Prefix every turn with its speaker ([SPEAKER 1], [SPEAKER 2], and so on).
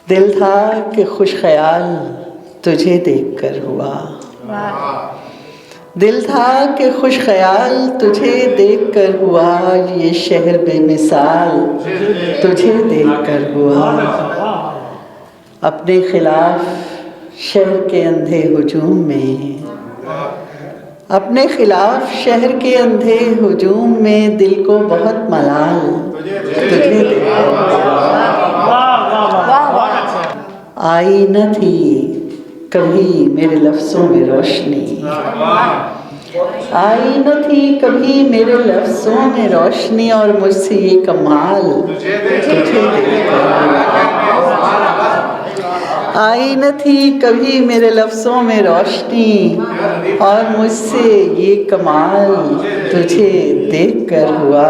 [SPEAKER 1] दिल था कि खुश ख्याल तुझे देखकर हुआ, दिल था कि खुश ख्याल तुझे देखकर हुआ, ये शहर बेमिसाल तुझे देखकर हुआ। अपने खिलाफ शहर के अंधे हुजूम में, अपने खिलाफ शहर के अंधे हुजूम में दिल को बहुत मलाल तुझे देखकर आई न थी कभी मेरे लफ्ज़ों में रोशनी, आई न थी कभी मेरे लफ्ज़ों में रोशनी, और मुझसे ये कमाल तुझे देखकर आई न थी कभी मेरे लफ्ज़ों में रोशनी, और मुझसे ये कमाल तुझे देखकर हुआ।